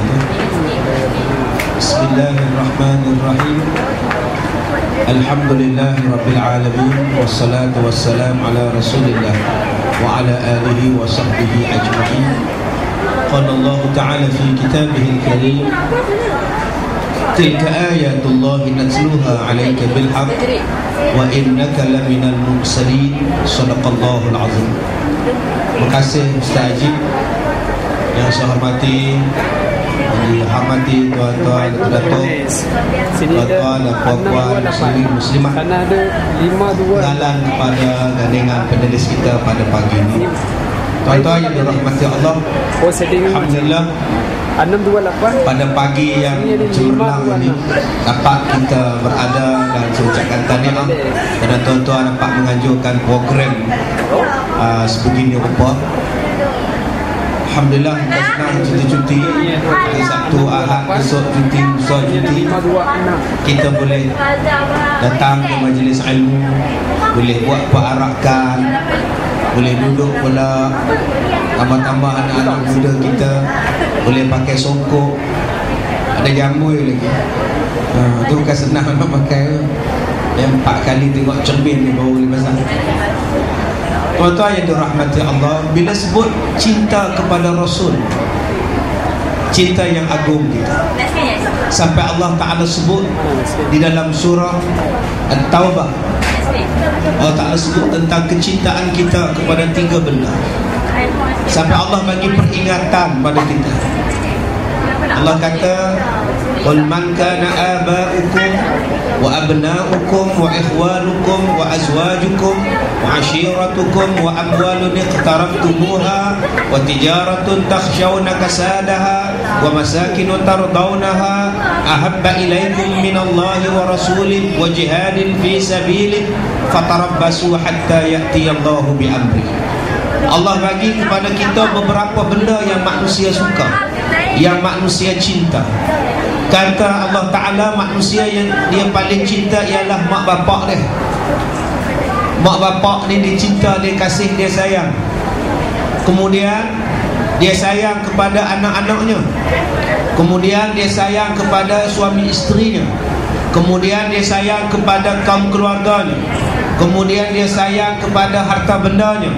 wabarakatuh. Bismillahirrahmanirrahim. Alhamdulillahirabbil alamin wassalatu wassalamu ala Rasulillah wa ala alihi wa sahbihi ajma'in. Qala Allah Ta'ala fi kitabihil karim, tilka ayatullahi natluha 'alaika bil haqq wa innaka laminal mursalin. Shadaqallahul azim. Terima kasih Ustaz Ajib yang saya hormati, dihormati tuan-tuan, datuk, tuan-tuan dan puan-puan muslimat dalam kepada gandingan penulis kita pada pagi ini. Tuan-tuan yang dirahmati Allah, alhamdulillah pada pagi yang cemerlang ini dapat kita berada dan saya ucapkan tahniah kerana tuan-tuan dapat menganjurkan program sebegini rupa. Alhamdulillah kita senang cuti-cuti, hari Sabtu, Ahad, besok cuti, lusa cuti, kita boleh datang ke majlis ilmu, boleh buat perarakan, boleh duduk pula, tambah-tambah anak-anak muda kita boleh pakai songkok, ada jambul lagi. Itu bukan senang nak pakai. Yang 4 kali tengok cermin ni baru boleh pasang. Tuan-tuan yang dirahmati Allah, bila sebut cinta kepada Rasul, cinta yang agung kita, sampai Allah Ta'ala sebut di dalam surah At-Taubah, Allah Ta'ala sebut tentang kecintaan kita kepada 3 benda. Sampai Allah bagi peringatan pada kita. Allah kata, qul man kana aba'ukum wa abna'ukum wa ikhwanukum wa azwajukum wa ashiratukum wa amwalun iqtaraftumuha wa tijaratun takhshawna kasadaha wa masakin tardawnaha ahabba ilaikum minallahi wa rasulih wa jihadin fi sabilih fatarabbasu hatta ya'tiyallahu bi amrih. Allah bagi kepada kita beberapa benda yang manusia suka, yang manusia cinta. Kata Allah Ta'ala, manusia yang dia paling cinta ialah mak bapak dia. Mak bapak ni dia cinta, dia kasih, dia sayang. Kemudian dia sayang kepada anak-anaknya. Kemudian dia sayang kepada suami isterinya. Kemudian dia sayang kepada kaum keluarganya. Kemudian dia sayang kepada harta bendanya.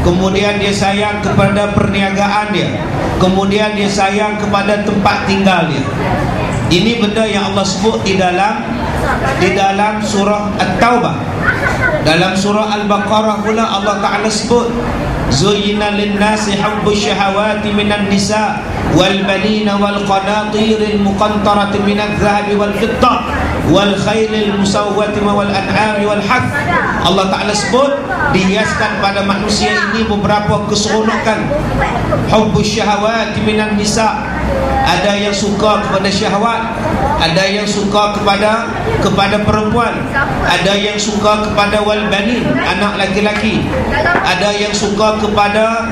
Kemudian dia sayang kepada perniagaan dia. Kemudian dia sayang kepada tempat tinggal dia. Ini benda yang Allah sebut di dalam surah At-Taubah. Dalam surah Al-Baqarah pula Allah Ta'ala sebut, zuyyina lin-nasi hubbus syahawati minan nisa wal banina wal qanatiril muqantarati minadh dhahabi wal fiddah wal khailil musawwati wal an'ami wal harth. Allah Ta'ala sebut dihiaskan pada manusia ini beberapa keseronokan. Hubbus syahawati minan nisa, ada yang suka kepada syahwat, ada yang suka kepada perempuan, ada yang suka kepada wal banin, anak laki-laki, ada yang suka kepada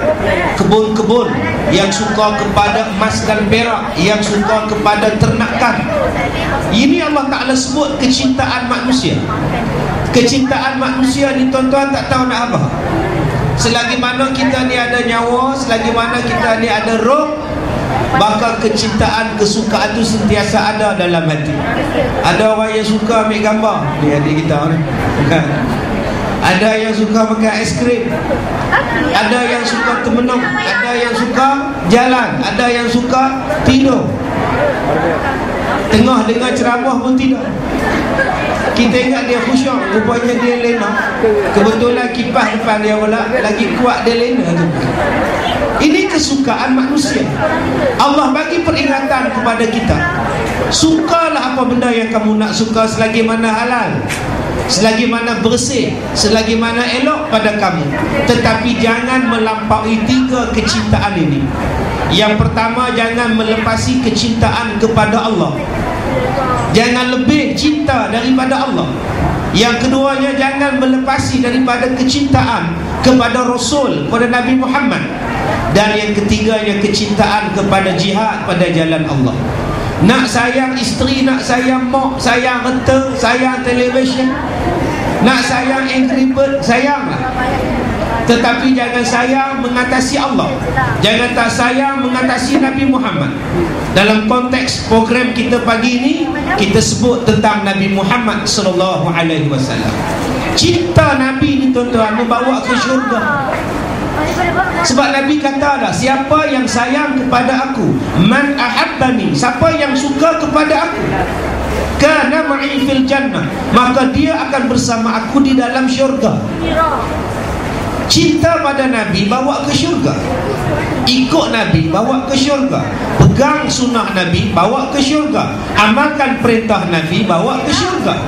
kebun-kebun, yang suka kepada emas dan perak, yang suka kepada ternakan. Ini Allah Ta'ala sebut kecintaan manusia. Kecintaan manusia ni tuan-tuan tak tahu nak apa. Selagi mana kita ni ada nyawa, selagi mana kita ni ada roh, maka kecintaan, kesukaan itu sentiasa ada dalam hati. Ada orang yang suka ambil gambar, ni adik kita ni. Ada yang suka makan aiskrim, ada yang suka termenung, ada yang suka jalan, ada yang suka tidur. Tengah dengar ceramah pun tidur. Kita ingat dia khusyuk, rupanya dia lena. Kebetulan kipas depan dia pula lagi kuat, dia lena tu. Ini kesukaan manusia. Allah bagi peringatan kepada kita. Sukalah apa benda yang kamu nak suka selagi mana halal, selagi mana bersih, selagi mana elok pada kamu. Tetapi jangan melampaui 3 kecintaan ini. Yang pertama, jangan melepasi kecintaan kepada Allah. Jangan lebih cinta daripada Allah. Yang keduanya, jangan melepasi daripada kecintaan kepada Rasul, kepada Nabi Muhammad. Dan yang ketiganya, kecintaan kepada jihad pada jalan Allah. Nak sayang isteri, nak sayang mak, sayang renta, sayang televisyen, nak sayang Angry Bird, sayanglah. Tetapi jangan sayang mengatasi Allah, jangan tak sayang mengatasi Nabi Muhammad. Dalam konteks program kita pagi ini, kita sebut tentang Nabi Muhammad sallallahu alaihi wasallam. Cinta Nabi ni tuan-tuan membawa ke syurga. Sebab Nabi kata dah, siapa yang sayang kepada aku, man ahabbani, siapa yang suka kepada aku, kana ma'i fil jannah, maka dia akan bersama aku di dalam syurga. Cinta pada Nabi bawa ke syurga. Ikut Nabi bawa ke syurga. Pegang sunnah Nabi bawa ke syurga. Amalkan perintah Nabi bawa ke syurga.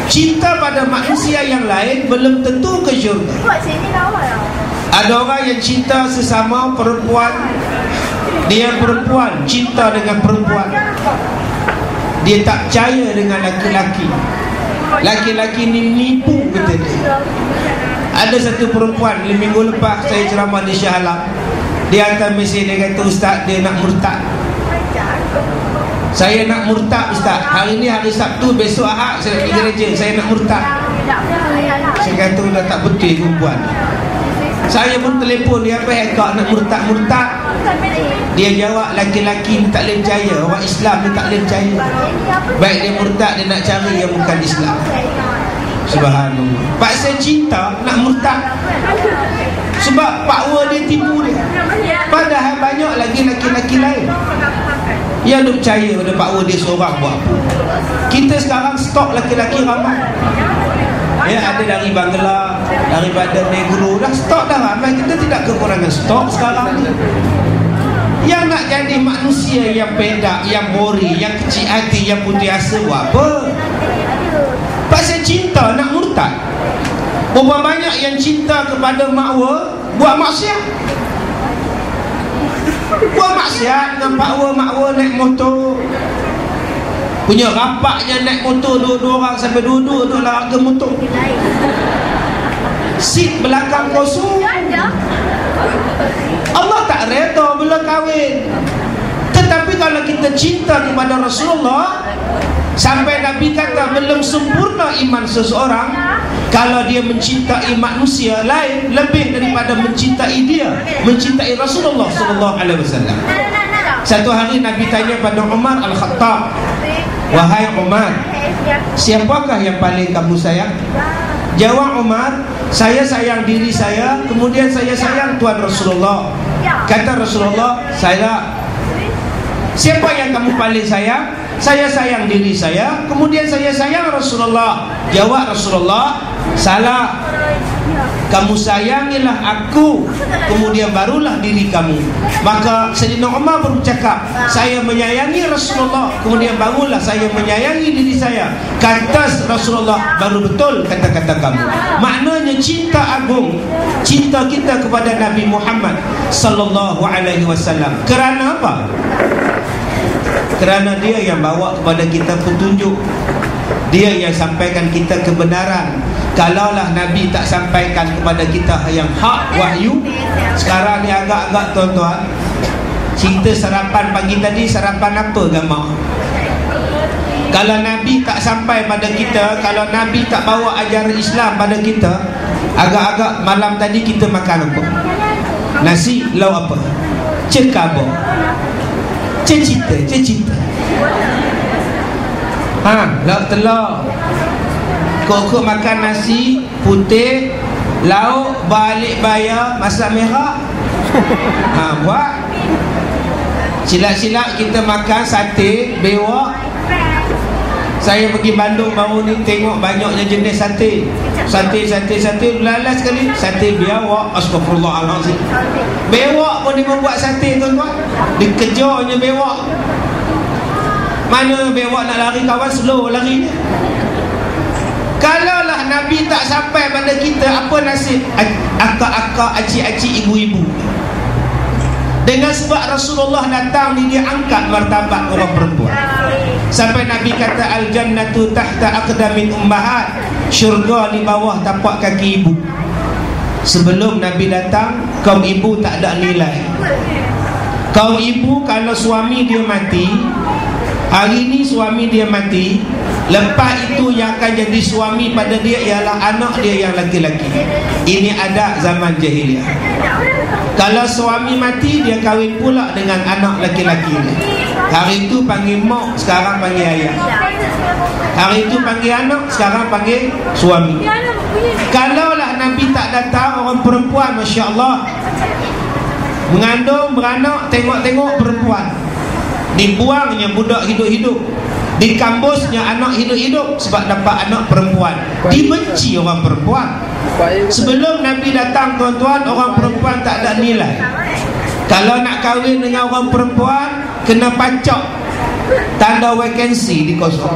Cinta pada manusia yang lain belum tentu ke syurga. Ada orang yang cinta sesama perempuan, dia perempuan cinta dengan perempuan, dia tak percaya dengan laki-laki. Laki-laki ni nipu kata dia. Ada satu perempuan, minggu lepas saya ceramah di Shah Alam, dia hantar mesej, dia kata, Ustaz, dia nak murtad. Saya nak murtad Ustaz, hari ni hari Sabtu, besok Ahad saya pergi gereja, saya nak murtad. Saya kata, dah tak betul perempuan. Saya pun telefon dia, apa kau nak murtad. Dia jawab, laki-laki ni tak boleh percaya, orang Islam ni tak boleh percaya. Baik dia murtad, dia nak cari yang bukan Islam. Subhanallah. Paksa cinta nak murtad. Sebab pakwa dia tipu dia. Padahal banyak lagi laki-laki lain yang duk percaya pada pakwa dia seorang buat apa. Kita sekarang stok laki-laki ramai. Ya, ada dari Bangla, daripada Negro, dah stok dah ramai. Kita tidak kekurangan stok sekarang ni. Yang nak jadi manusia yang pedak, yang bori, yang kecil hati, yang putih asa buat apa? Pasal cinta nak murtad. Berapa banyak yang cinta kepada makwa buat maksiat. Buat maksiat dengan makwa naik motor. Punya rapaknya naik motor dua-dua orang sampai dua-dua duduk dalam harga motor. Seat belakang kosong. Allah tak reda bila kahwin. Tetapi kalau kita cinta kepada Rasulullah, sampai Nabi kata belum sempurna iman seseorang kalau dia mencintai manusia lain lebih daripada mencintai dia, mencintai Rasulullah sallallahu alaihi wasallam. Satu hari Nabi tanya pada Umar Al-Khattab, wahai Umar, siapakah yang paling kamu sayang? Jawab Umar, saya sayang diri saya, kemudian saya sayang Tuan Rasulullah. Kata Rasulullah, saya. Siapa yang kamu paling sayang? Saya sayang diri saya, kemudian saya sayang Rasulullah. Jawab Rasulullah, salah. Kamu sayangilah aku, kemudian barulah diri kamu. Maka Sayyidina Umar bercakap, saya menyayangi Rasulullah, kemudian barulah saya menyayangi diri saya. Kata Rasulullah, baru betul kata-kata kamu. Maknanya cinta agung, cinta kita kepada Nabi Muhammad sallallahu alaihi wasallam. Kerana apa? Kerana dia yang bawa kepada kita petunjuk, dia yang sampaikan kita kebenaran. Kalaulah Nabi tak sampaikan kepada kita yang hak wahyu, sekarang ni agak-agak tuan-tuan, cerita sarapan pagi tadi, sarapan apa gamak? Kalau Nabi tak sampai pada kita, kalau Nabi tak bawa ajaran Islam pada kita, agak-agak malam tadi kita makan apa? Nasi, lauk apa? Cekabok, cecita. Lauk telur. Kok makan nasi putih, lauk balik bayar masak merah. Buat silap-silap kita makan sate bewak. Saya pergi Bandung baru ni, tengok banyaknya jenis sate. Sate lalas sekali. Sate biawak, astagfirullahalazim. Bewak pun dia membuat sate tuan-tuan. Dikejarnya bewak. Mana bewak nak lari, kawan slow larinya. Kalaulah Nabi tak sampai pada kita, apa nasib akak-akak, acik-acik, ibu-ibu? Dengan sebab Rasulullah datang ni, dia angkat martabat orang perempuan. Sampai Nabi kata, al-jannatu tahta aqdamin ummahat, syurga di bawah tapak kaki ibu. Sebelum Nabi datang, kaum ibu tak ada nilai. Kaum ibu kalau suami dia mati, hari ni suami dia mati, lepas itu yang akan jadi suami pada dia ialah anak dia yang laki-laki. Ini ada zaman jahiliah. Kalau suami mati, dia kahwin pula dengan anak laki-laki dia. Hari itu panggil mak, sekarang panggil ayah. Hari itu panggil anak, sekarang panggil suami. Kalaulah Nabi tak datang, orang perempuan, Masya Allah, mengandung, beranak, tengok-tengok perempuan, dibuangnya budak hidup-hidup, dikambusnya anak hidup-hidup sebab dapat anak perempuan. Dibenci orang perempuan. Sebelum Nabi datang, tuan-tuan, orang perempuan tak ada nilai. Kalau nak kahwin dengan orang perempuan, kena pacak tanda vacancy di kosong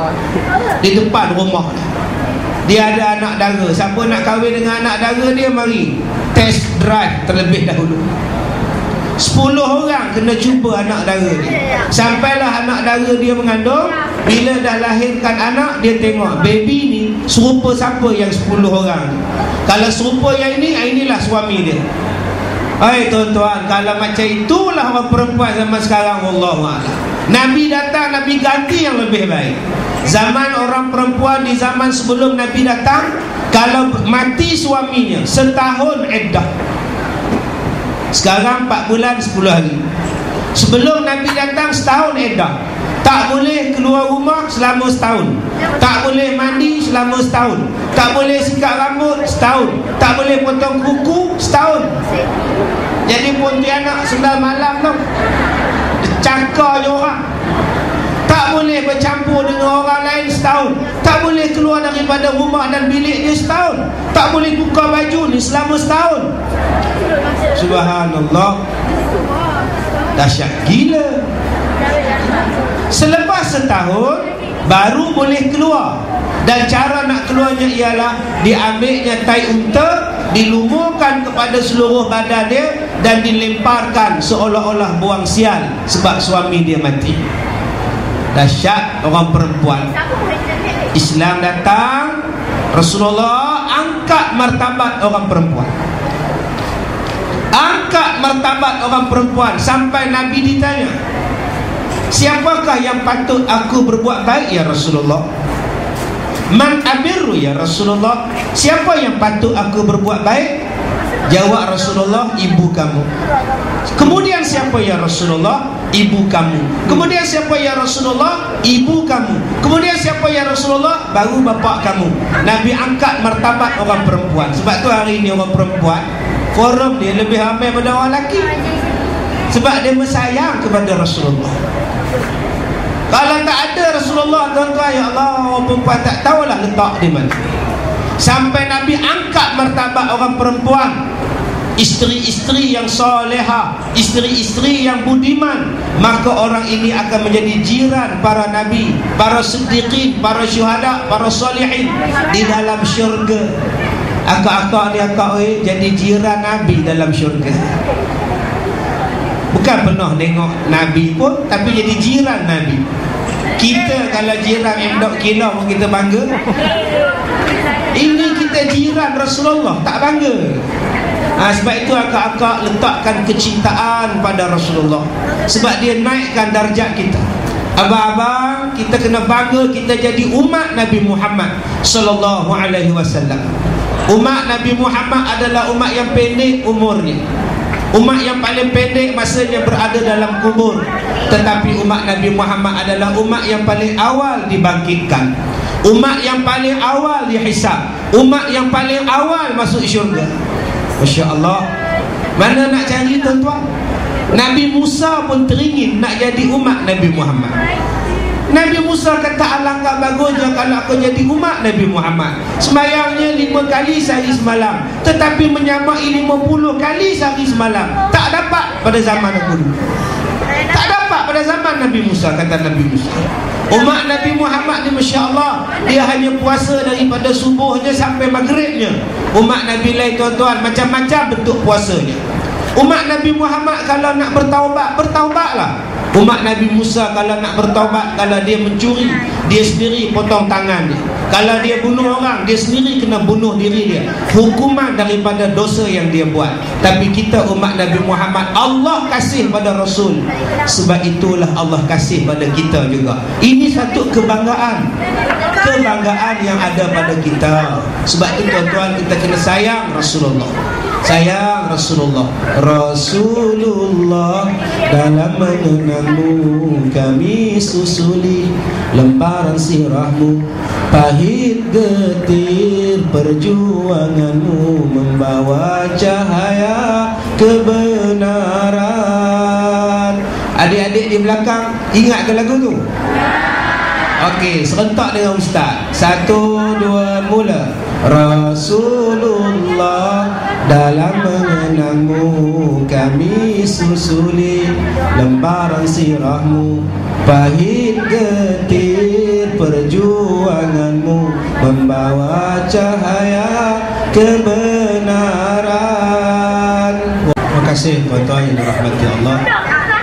di depan rumah. Dia ada anak dara, siapa nak kahwin dengan anak dara dia, mari test drive terlebih dahulu. 10 orang kena cuba anak dara dia. Sampailah anak dara dia mengandung. Bila dah lahirkan anak, dia tengok baby ni serupa siapa yang 10 orang. Kalau serupa yang ini, inilah suami dia. Hai tuan-tuan, kalau macam itulah orang perempuan zaman sekarang, wallahualam. Nabi datang, Nabi ganti yang lebih baik. Zaman orang perempuan di zaman sebelum Nabi datang, kalau mati suaminya setahun iddah. Sekarang 4 bulan 10 hari. Sebelum Nabi datang setahun iddah. Tak boleh keluar rumah selama setahun. Tak boleh mandi selama setahun. Tak boleh sikat rambut setahun. Tak boleh potong kuku setahun. Jadi Pontianak 9 malam tu cakar je orang. Tak boleh bercampur dengan orang lain setahun. Tak boleh keluar daripada rumah dan bilik dia setahun. Tak boleh buka baju ni selama setahun. Subhanallah, dahsyat gila. Selepas setahun baru boleh keluar. Dan cara nak keluarnya ialah diambilnya tai unta, dilumurkan kepada seluruh badan dia dan dilemparkan seolah-olah buang sial sebab suami dia mati. Dahsyat orang perempuan. Islam datang, Rasulullah angkat martabat orang perempuan. Angkat martabat orang perempuan sampai Nabi ditanya, siapakah yang patut aku berbuat baik ya Rasulullah? Man abirru ya Rasulullah? Siapa yang patut aku berbuat baik? Jawab Rasulullah, ibu kamu. Kemudian siapa ya Rasulullah? Ibu kamu. Kemudian siapa ya Rasulullah? Ibu kamu. Kemudian siapa ya Rasulullah? Baru bapak kamu. Nabi angkat martabat orang perempuan. Sebab tu hari ini orang perempuan forum dia lebih ramai pada orang lelaki. Sebab dia bersayang kepada Rasulullah. Kalau tak ada Rasulullah, tuan-tuan, ya Allah, orang perempuan tak tahulah letak di mana. Sampai Nabi angkat martabat orang perempuan. Isteri-isteri yang soleha, isteri-isteri yang budiman, maka orang ini akan menjadi jiran para nabi, para siddiqin, para syuhada, para solihin di dalam syurga. Akak-akak ni akak jadi jiran nabi dalam syurga. Bukan pernah tengok nabi pun, tapi jadi jiran nabi. Kita kalau jiran Mdok Kilau pun kita bangga. Ini kita jiran Rasulullah, tak bangga. Sebab itu akak-akak letakkan kecintaan pada Rasulullah, sebab dia naikkan darjat kita. Abang-abang, kita kena bangga kita jadi umat Nabi Muhammad sallallahu alaihi wasallam. Umat Nabi Muhammad adalah umat yang pendek umurnya, umat yang paling pendek masanya berada dalam kubur. Tetapi umat Nabi Muhammad adalah umat yang paling awal dibangkitkan, umat yang paling awal dihisab, umat yang paling awal masuk syurga. Masya Allah. Mana nak cari tuan-tuan? Nabi Musa pun teringin nak jadi umat Nabi Muhammad. Nabi Musa kata, alangkah bagusnya kalau aku jadi umat Nabi Muhammad. Sembayangnya 5 kali sehari semalam, tetapi menyamai 50 kali sehari semalam. Tak dapat pada zaman aku dulu. Tak dapat pada zaman Nabi Musa, kata Nabi Musa. Umat Nabi Muhammad ni Masya Allah, dia hanya puasa daripada subuhnya sampai maghribnya. Umat Nabi lain tuan-tuan, macam-macam bentuk puasanya. Umat Nabi Muhammad kalau nak bertaubat, bertaubatlah. Umat Nabi Musa kalau nak bertaubat, kalau dia mencuri, dia sendiri potong tangan dia. Kalau dia bunuh orang, dia sendiri kena bunuh diri dia. Hukuman daripada dosa yang dia buat. Tapi kita umat Nabi Muhammad, Allah kasih pada Rasul, sebab itulah Allah kasih pada kita juga. Ini satu kebanggaan, kebanggaan yang ada pada kita. Sebab itu tuan-tuan, kita kena sayang Rasulullah. sayang Rasulullah. Rasulullah, dalam mengenangmu kami susuli lembaran sirahmu, pahit getir perjuanganmu membawa cahaya kebenaran. Adik-adik di belakang ingat ke lagu tu? Okey, serentak dengan ustaz. 1, 2, mula. Rasulullah, dalam mengenangmu kami susuli lembaran sirahmu, pahit getir perjuanganmu membawa cahaya kebenaran. Terima kasih tuan-tuan yang dirahmati Allah.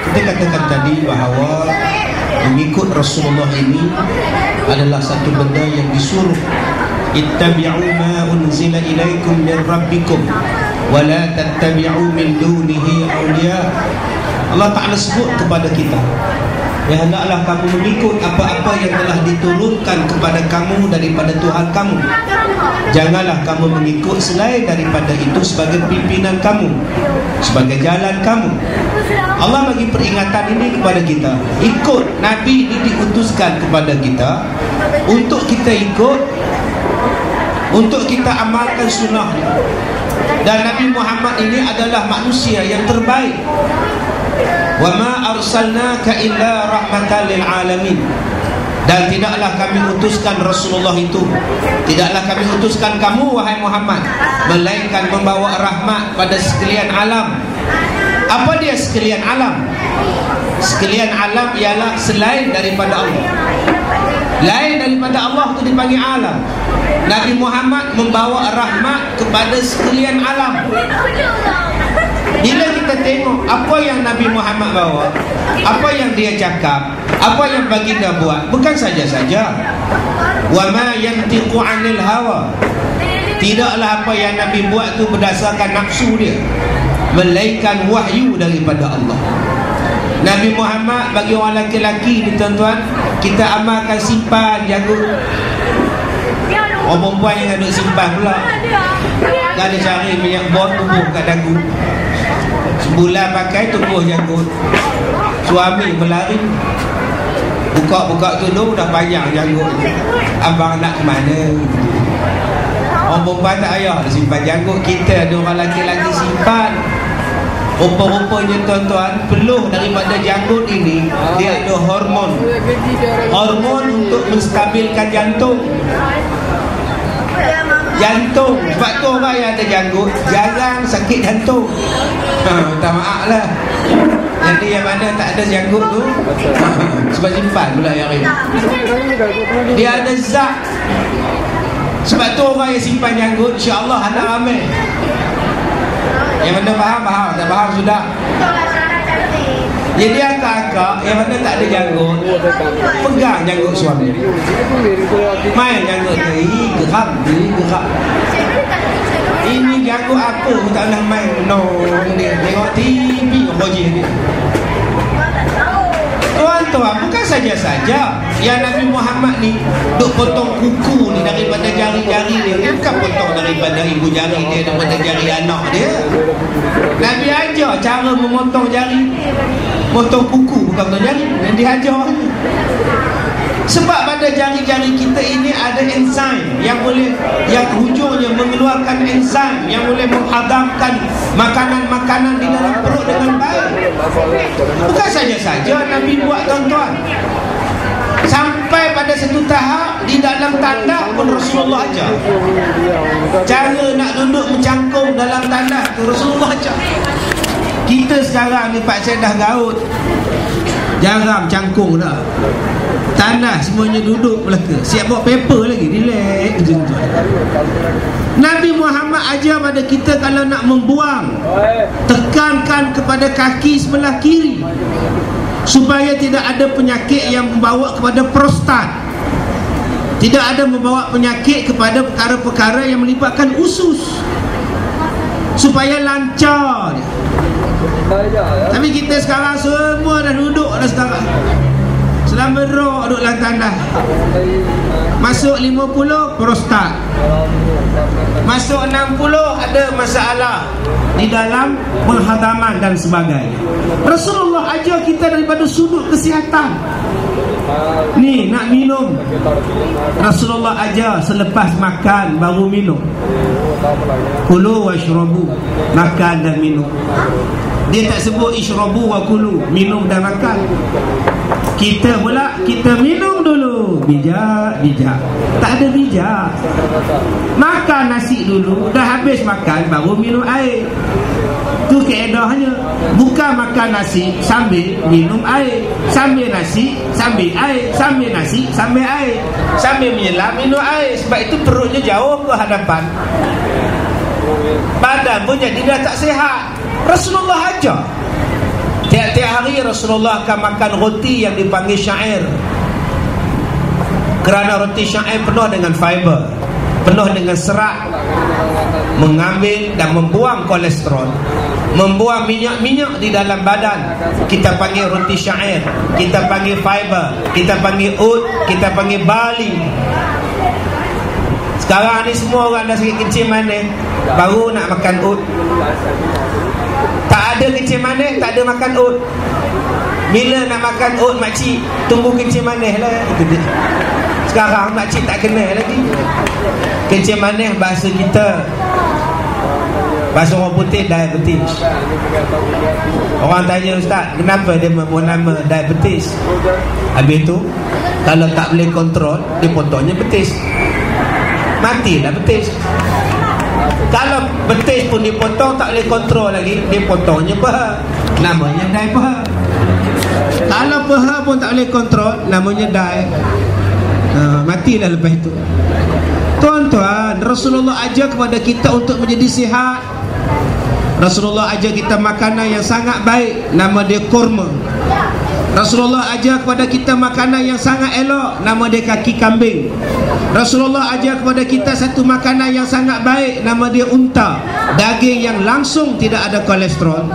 Kita katakan tadi bahawa mengikut Rasulullah ini adalah satu benda yang disuruh. Ittabi'u ma unzila ilaikum min rabbikum wa la tattabi'u min dunihi awliya. Allah Ta'ala sebut kepada kita, ya hendaklah kamu mengikut apa-apa yang telah diturunkan kepada kamu daripada Tuhan kamu. Janganlah kamu mengikut selain daripada itu sebagai pimpinan kamu, sebagai jalan kamu. Allah bagi peringatan ini kepada kita. Ikut Nabi ini diutuskan kepada kita untuk kita ikut, untuk kita amalkan sunnahnya. Dan Nabi Muhammad ini adalah manusia yang terbaik. Wa ma arsalnaka illa rahmatan lil alamin. Dan tidaklah kami utuskan Rasulullah itu, tidaklah kami utuskan kamu wahai Muhammad, melainkan membawa rahmat pada sekalian alam. Apa dia sekalian alam? Sekalian alam ialah selain daripada Allah. Lain daripada Allah itu dipanggil alam. Nabi Muhammad membawa rahmat kepada sekalian alam. Bila kita tengok apa yang Nabi Muhammad bawa, apa yang dia cakap, apa yang baginda buat, bukan saja-saja. Wa ma yantiqu 'anil hawa. Tidaklah apa yang Nabi buat itu berdasarkan nafsu dia, melainkan wahyu daripada Allah. Nabi Muhammad bagi orang lelaki ni tuan-tuan, kita amalkan simpan janggut. Orang perempuan yang ada simpan pula, tak ada cari minyak bot tubuh kat dagu, sebulan pakai tubuh janggut. Suami berlari, buka-buka tudung dah panjang janggut. Abang nak ke mana? Orang perempuan tak payah simpan janggut. Kita ada orang lelaki-lelaki simpan. Rupa-rupanya tuan-tuan, peluh daripada janggut ini, dia ada hormon. Hormon untuk menstabilkan jantung. Jantung. Sebab tu orang yang ada janggut jarang sakit jantung. Minta maaf lah. Jadi yang mana tak ada janggut tu, sebab simpan pula yang ini. Dia ada zat. Sebab tu orang yang simpan janggut, insya-Allah anak ramai. Yang mana faham? Tak faham sudah. Jadi akak-akak yang mana tak ada janggut, pegang janggut suami, main janggut dia, gerak. Ini janggut apa? Tak nak main. No, dia tengok TV roji dia. Tuan-tuan, bukan saja-saja yang Nabi Muhammad ni duk potong kuku ni daripada jari-jari dia. Dia bukan potong daripada ibu jari dia, daripada jari anak dia. Nabi ajar cara memotong jari, potong kuku, bukan potong jari. Dan dia ajar. Sebab pada jari-jari kita ini ada enzim yang boleh, yang hujungnya mengeluarkan enzim yang boleh menghadamkan makanan-makanan di dalam perut dengan baik. Bukan saja-saja Nabi buat tuan-tuan, sampai pada satu tahap di dalam tandas pun Rasulullah ajar cara nak duduk mencangkung dalam tandas tu. Rasulullah ajar. Kita sekarang ni Pak Syed dah gaut, jarang cangkung dah. Tanah semuanya duduk belaka, siap bawa paper lagi, relax je. Nabi Muhammad ajar pada kita kalau nak membuang, tekankan kepada kaki sebelah kiri supaya tidak ada penyakit yang membawa kepada prostat, tidak ada membawa penyakit kepada perkara-perkara yang melibatkan usus, supaya lancar dia. Tapi kita sekarang semua dah duduk dah sekarang. Selama Dah merok duduk dalam tandas. Masuk 50 prostat. Masuk 60 ada masalah di dalam penghadaman dan sebagainya. Rasulullah ajar kita daripada sudut kesihatan. Ni nak minum, Rasulullah ajar selepas makan baru minum. Kulu washrabu, makan dan minum. Dia tak sebut ishrabu wa kulu, minum dan makan. Kita pula, kita minum dulu, bijak. Tak ada bijak. Makan nasi dulu, dah habis makan baru minum air. Tu keedahnya. Bukan makan nasi sambil minum air, sambil nasi sambil air, sambil nasi sambil air, sambil menyelam minum air. Sebab itu perutnya jauh ke hadapan, badan pun jadi dah tak sihat. Rasulullah ajar. Tiap-tiap hari Rasulullah akan makan roti yang dipanggil syair. Kerana roti syair penuh dengan fiber, penuh dengan serat, mengambil dan membuang kolesterol, membuang minyak-minyak di dalam badan. Kita panggil roti syair, kita panggil fiber, kita panggil oat, kita panggil barley. Sekarang ni semua orang dah sikit kencing manis baru nak makan oat. Tak ada kencing manis, tak ada makan oat. Bila nak makan oat, makcik tunggu kencing manis lah. Sekarang makcik tak kenal lagi. Kencing manis bahasa kita, bahasa orang putih diabetes. Orang tanya, ustaz, kenapa dia membuat nama diabetes? Habis tu kalau tak boleh kontrol, dia potongnya betis. Matilah betis. Kalau betis pun dipotong tak boleh kontrol lagi, dia potongnya paha, namanya dai paha. Kalau paha pun tak boleh kontrol, namanya dai. Matilah lepas itu. Tuan-tuan, Rasulullah ajar kepada kita untuk menjadi sihat. Rasulullah ajar kita makanan yang sangat baik, nama dia kurma. Rasulullah ajar kepada kita makanan yang sangat elok, nama dia kaki kambing. Rasulullah ajar kepada kita satu makanan yang sangat baik, nama dia unta, daging yang langsung tidak ada kolesterol.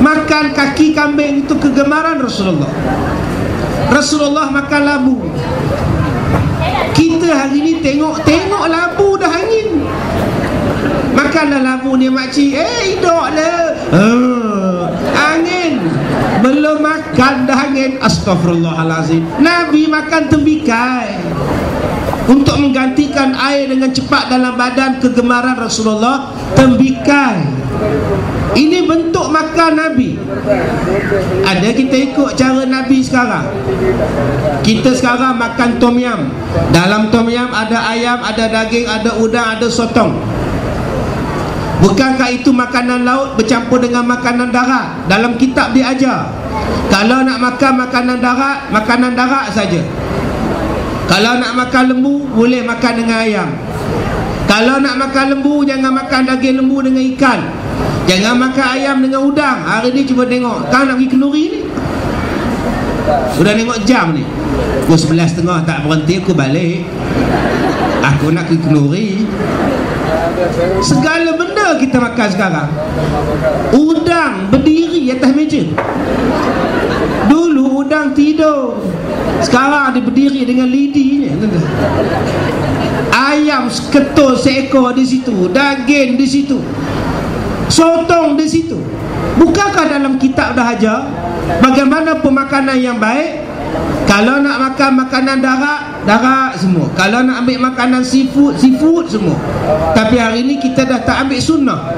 Makan kaki kambing itu kegemaran Rasulullah. Rasulullah makan labu. Kita hari ni tengok labu dah angin. Makanlah labu ni makcik, hidup lah. Angin. Belum makan dah angin. Astaghfirullahalazim. Nabi makan tembikai untuk menggantikan air dengan cepat dalam badan. Kegemaran Rasulullah tembikai. Ini bentuk makan Nabi. Ada kita ikut cara Nabi sekarang. Kita sekarang makan tom yum. Dalam tom yum ada ayam, ada daging, ada udang, ada sotong. Bukankah itu makanan laut bercampur dengan makanan darat? Dalam kitab diajar, kalau nak makan makanan darat saja. Kalau nak makan lembu, boleh makan dengan ayam. Kalau nak makan lembu, jangan makan daging lembu dengan ikan. Jangan makan ayam dengan udang. Hari ni cuba tengok, kau nak pergi kenduri ni, udah tengok jam ni, pukul 11.30 tak berhenti, aku balik. Aku nak pergi kenduri. Segala benda kita makan sekarang. Udang berdiri atas meja. Dulu udang tidur, sekarang dia berdiri dengan lidinya. Ayam ketul seekor di situ, daging di situ, sotong di situ. Bukankah dalam kitab dah ajar bagaimana pemakanan yang baik? Kalau nak makan makanan darat semua. Kalau nak ambil makanan seafood semua. Tapi hari ni kita dah tak ambil sunnah.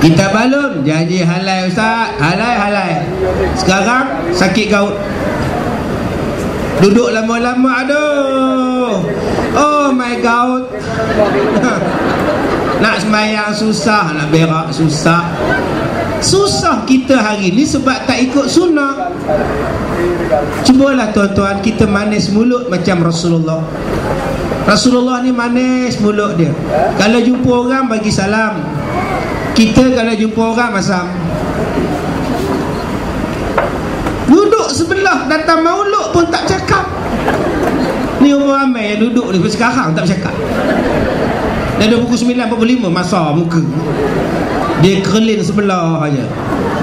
Kita balon janji halal ustaz, halal. Sekarang sakit gaut, duduk lama-lama, aduh, oh my God. Nak sembahyang susah, nak berak susah. Susah kita hari ni sebab tak ikut sunnah. Cubalah tuan-tuan, kita manis mulut macam Rasulullah. Rasulullah ni manis mulut dia. Kalau jumpa orang bagi salam. Kita kalau jumpa orang masam. Duduk sebelah datang mauluk pun tak cakap. Ni orang ramai yang duduk ni sekarang tak bercakap. Dah dah pukul 9.45 masa muka. Dia kerling sebelah aja.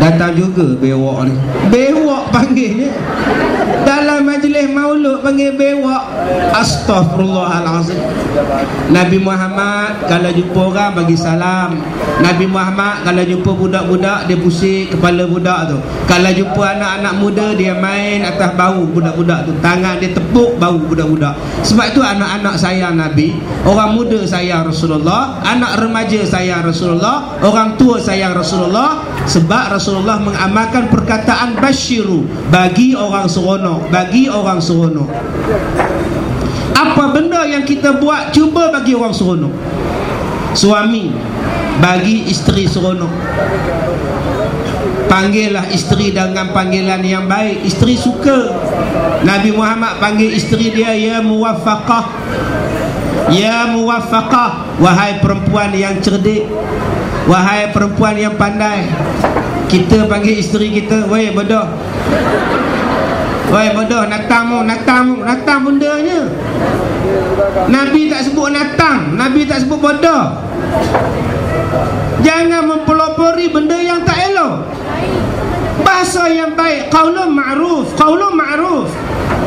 Datang juga bewak ni. Bewak panggil panggilnya. Dalam majlis maulud panggil bewak. Astaghfirullahalazim. Nabi Muhammad kalau jumpa orang bagi salam. Nabi Muhammad kalau jumpa budak-budak dia pusing kepala budak tu. Kalau jumpa anak-anak muda dia main atas bahu budak-budak tu. Tangan dia tepuk bahu budak-budak. Sebab tu anak-anak sayang Nabi, orang muda sayang Rasulullah, anak remaja sayang Rasulullah, orang tua sayang Rasulullah. Sebab Rasulullah mengamalkan perkataan basyiru, bagi orang seronok, bagi orang seronok. Apa benda yang kita buat cuba bagi orang seronok. Suami bagi isteri seronok. Panggillah isteri dengan panggilan yang baik. Isteri suka. Nabi Muhammad panggil isteri dia ya muwaffaqah. Ya muwaffaqah, wahai perempuan yang cerdik, wahai perempuan yang pandai. Kita panggil isteri kita, weh bodoh, weh bodoh, natang bundanya. Nabi tak sebut natang, Nabi tak sebut bodoh. Jangan mempelopori benda yang tak elok. Bahasa yang baik, qaulun ma'ruf, qaulun ma'ruf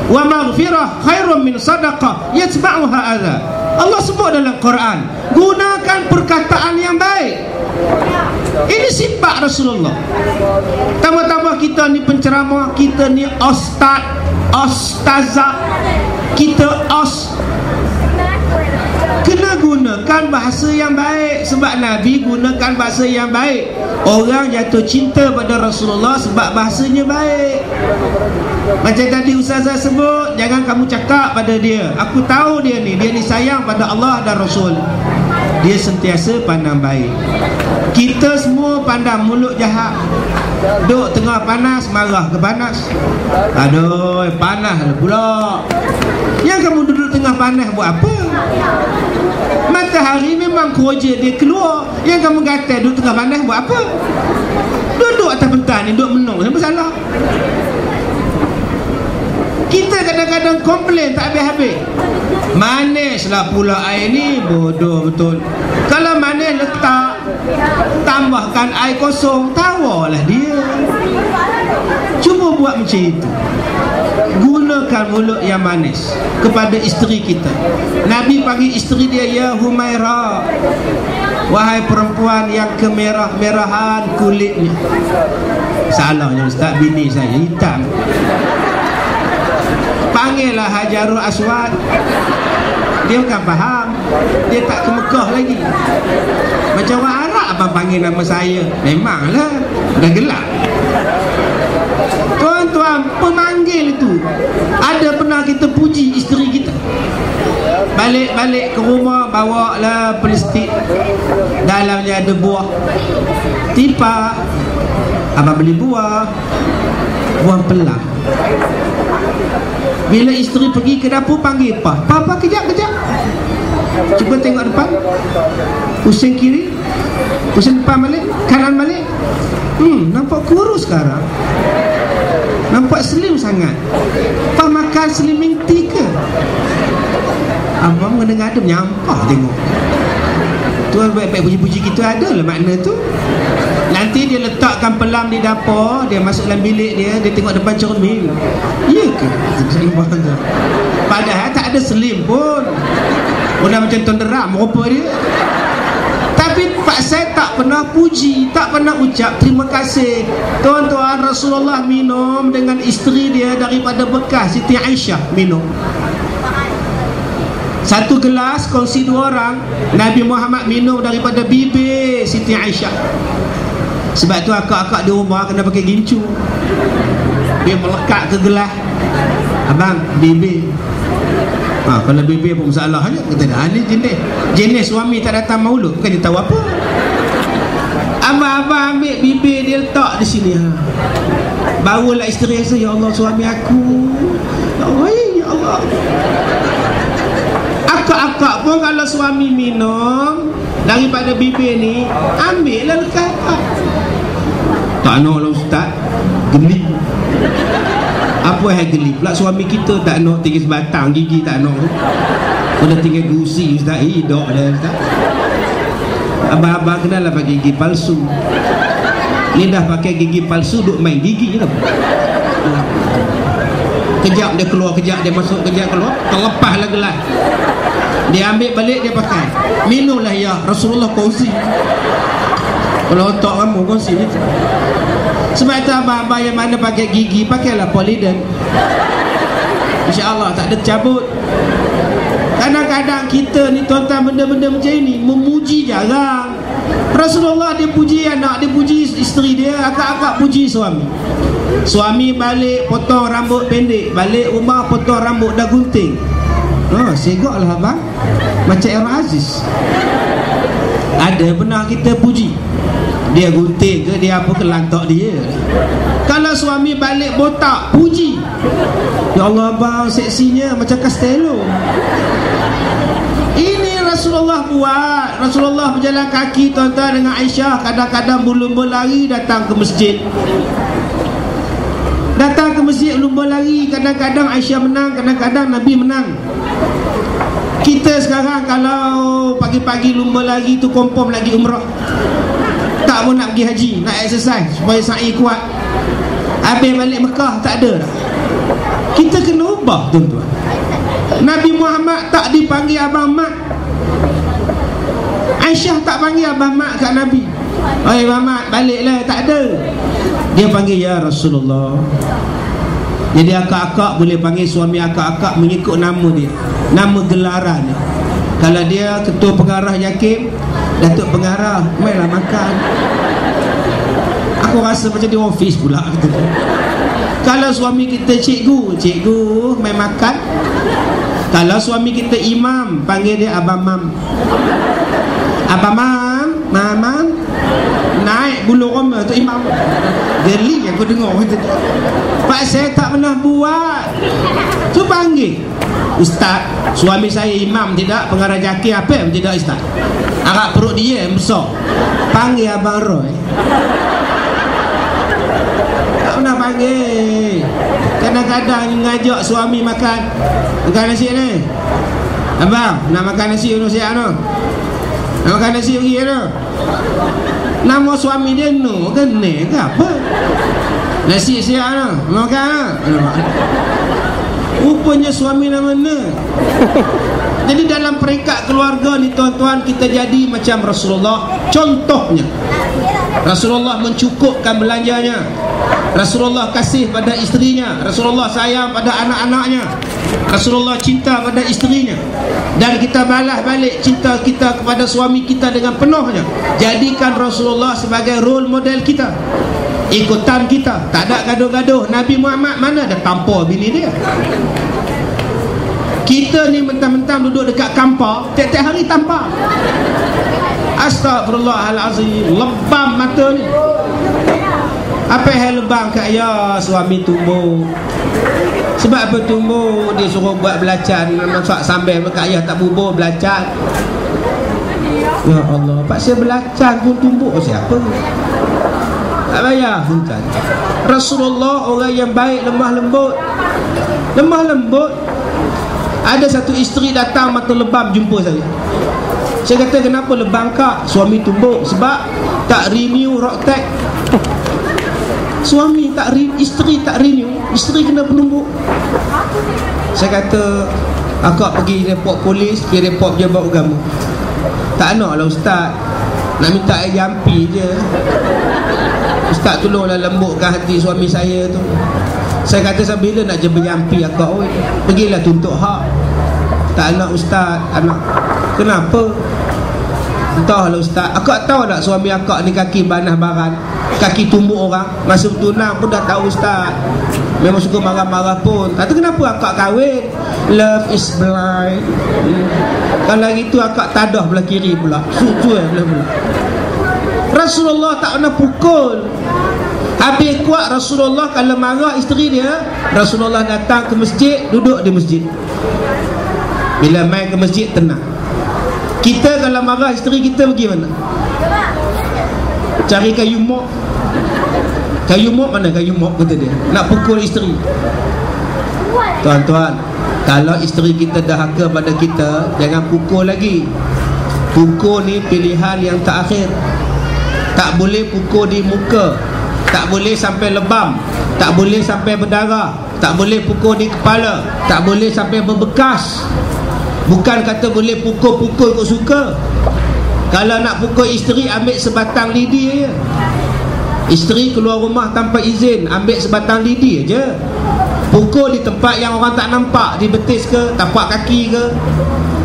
wa maghfirah khairun min sadaqah yatba'uha adha. Allah sebut dalam Quran, gunakan perkataan yang baik. Ini sifat Rasulullah. Tambah-tambah kita ni penceramah, kita ni ustaz, ustazah, kita kena gunakan bahasa yang baik. Sebab Nabi gunakan bahasa yang baik. Orang jatuh cinta pada Rasulullah sebab bahasanya baik. Macam tadi Ustazah sebut, jangan kamu cakap pada dia, aku tahu dia ni sayang pada Allah dan Rasul. Dia sentiasa pandang baik. Kita semua pandang mulut jahat. Duk tengah panas, marah ke panas. Aduh, panas pula. Yang kamu duduk tengah panas buat apa? Matahari memang kerja dia keluar. Yang kamu kata duduk tengah panas buat apa? Duduk atas pentas ni, duduk menung, apa salah? Kita kadang-kadang komplain tak habis-habis. Manislah pula air ni, bodoh betul. Kalau manis letak, tambahkan air kosong, tawarlah dia. Cuba buat macam itu. Gunakan mulut yang manis kepada isteri kita. Nabi panggil isteri dia ya Humairah, wahai perempuan yang kemerah-merahan kulitnya. Salahnya Ustaz, bini saya hitam. Panggillah Hajarul Aswad. Dia bukan faham, dia tak ke Mekah lagi. Macam orang Arab abang panggil nama saya. Memanglah dah gelap. Tuan-tuan, pemanggil itu ada pernah kita puji isteri kita. Balik-balik ke rumah, bawa lah plastik, dalamnya ada buah. Tipa, abang beli buah pelang. Bila isteri pergi ke dapur, panggil Papa kejap. Cuba tengok depan, pusing kiri, pusing depan balik, kanan balik. Nampak kurus sekarang, nampak slim sangat. Pak makan slimming tea ke? Abang ngada-ngada menyampah tengok. Tuan baik-baik puji-puji kita, ada lah makna tu. Nanti dia letakkan pelam di dapur, dia masuk dalam bilik dia tengok depan cermin. Ya ke? Padahal tak ada selim pun. Udah macam tuan deram rupa dia. Tapi Pak saya tak pernah puji, tak pernah ucap terima kasih. Tuan-tuan, Rasulullah minum dengan isteri dia daripada bekas Siti Aisyah minum. Satu gelas kongsi 2 orang. Nabi Muhammad minum daripada bibir Siti Aisyah. Sebab tu akak-akak di rumah kena pakai gincu. Dia melekat ke gelas. Abang, bibir. Kalau bibir pun masalahnya. Kata dah, ni jenis suami tak datang maulud, bukan dia tahu apa. Abang ambil bibir dia letak di sini. Barulah isteri rasa, ya Allah suami aku. Ya Allah, ya Allah. Akak-akak pun kalau suami minum daripada bibir ni, ambillah lekat. Tak nak lah Ustaz, geli. Apa yang geli pula suami kita tak nak tinggal sebatang gigi, tak nak. Kena tinggal gusi Ustaz, hidup dah Ustaz. Abang-abang kenalah pakai gigi palsu. Ni dah pakai gigi palsu, duk main gigi lah. Kejap dia keluar, kejap dia masuk, kejap keluar, terlepaslah gelas. Dia ambil balik, dia pakai. Minumlah ya Rasulullah kongsi. Kalau otak kamu kongsi ni. Sebab itu abang-abang yang mana pakai gigi, pakailah Polident. InsyaAllah tak ada cabut. Kadang-kadang kita ni tuan-tuan benda-benda macam ini memuji jarang. Rasulullah dia puji anak, dia puji isteri dia, akak-akak puji suami. Suami balik potong rambut pendek, balik rumah potong rambut dah gunting. Segok lah abang. Macam Era Aziz. Ada pernah kita puji dia gunting ke, dia apa ke, lantak dia. Kalau suami balik botak, puji. Ya Allah abang, seksinya macam Castello. Ini Rasulullah buat. Rasulullah berjalan kaki tuan-tuan dengan Aisyah. Kadang-kadang berlumba lari datang ke masjid. Datang ke masjid lumba lari. Kadang-kadang Aisyah menang, kadang-kadang Nabi menang. Kita sekarang kalau pagi-pagi lumba lari tu confirm lagi umrah. Tak pun nak pergi haji, nak exercise supaya sa'i kuat. Habis balik Mekah tak ada dah. Kita kena ubah tuan-tuan. Nabi Muhammad tak dipanggil Abang Mat. Aisyah tak panggil Abang Mat kat Nabi. Oi Abang Mat, baliklah, tak ada. Dia panggil ya Rasulullah. Jadi akak-akak boleh panggil suami akak-akak mengikut nama dia, nama gelaran dia. Kalau dia ketua pengarah JAKIM, Datuk Pengarah, mainlah makan. Aku rasa macam di office pula gitu. Kalau suami kita cikgu, cikgu main makan. Kalau suami kita imam, panggil dia Abang Mam. Abang Mam, Mamam. Naik bulu roma tu imam. Geli aku dengar gitu. Pak saya tak pernah buat. Tu panggil Ustaz. Suami saya imam tidak, pengarah JAKIM apa yang tidak Ustaz. Agak perut dia yang besar. Panggil Abang Roy. Tak pernah panggil. Kadang-kadang ngajak suami makan. Makan nasi ni. Abang, nak makan nasi ni siap no. Nak makan nasi pergi no. Nama suami dia no ke ne ke apa? Nasi siap no. Makan no. Rupanya suami nama ne. Jadi dalam peringkat keluarga ni tuan-tuan, kita jadi macam Rasulullah. Contohnya Rasulullah mencukupkan belanjanya. Rasulullah kasih pada isterinya. Rasulullah sayang pada anak-anaknya. Rasulullah cinta pada isterinya. Dan kita balas balik cinta kita kepada suami kita dengan penuhnya. Jadikan Rasulullah sebagai role model kita, ikutan kita. Tak ada gaduh-gaduh. Nabi Muhammad mana ada tampar bini dia. Kita ni mentang-mentang duduk dekat kampar, tiap-tiap hari tampar. Astagfirullahalazim. Lebam mata ni. Apa yang lebam kat ya suami tumbuh. Sebab apa tumbuh? Dia suruh buat belacan, masak sambal kat ayah tak bubur belacan. Ya Allah, paksa belacan pun tumbuk siapa? Tak payah hutan. Rasulullah orang yang baik, lemah lembut. Lemah lembut. Ada satu isteri datang mata lebam jumpa saya. Saya kata kenapa lebam kak? Suami tumbuk. Sebab tak renew rock tag. Suami tak isteri tak renew, isteri kena penumbuk. Saya kata akak pergi report polis, pergi report pejabat agama. Tak nak lah ustaz, nak minta air jampi je. Ustaz tolonglah lembutkan hati suami saya tu. Saya kata saya bila nak je berjampi akak, oi, pergilah tuntut hak. Tak nak ustaz, anak. Kenapa? Entahlah ustaz. Akak tahu tak suami akak ni kaki banah baran, kaki tumbuk orang. Masa bertunang pun dah tahu ustaz. Memang suka marah-marah pun. Kata kenapa akak kahwin? Love is blind. Kalau gitu akak tadah belah kiri pula, suju belah. Rasulullah tak pernah pukul. Habis kuat Rasulullah kalau marah isteri dia, Rasulullah datang ke masjid, duduk di masjid. Bila main ke masjid tenang. Kita kalau marah isteri kita pergi mana? Cari kayu mop. Kayu mop mana kayu mop kata dia? Nak pukul isteri. Tuan-tuan, kalau isteri kita dahaka pada kita, jangan pukul lagi. Pukul ni pilihan yang terakhir. Tak boleh pukul di muka, tak boleh sampai lebam. tak boleh sampai berdarah, tak boleh pukul di kepala, tak boleh sampai berbekas. Bukan kata boleh pukul-pukul kau suka. Kalau nak pukul isteri, ambil sebatang lidi je. Isteri keluar rumah tanpa izin, ambil sebatang lidi je. Pukul di tempat yang orang tak nampak, di betis ke, tapak kaki ke.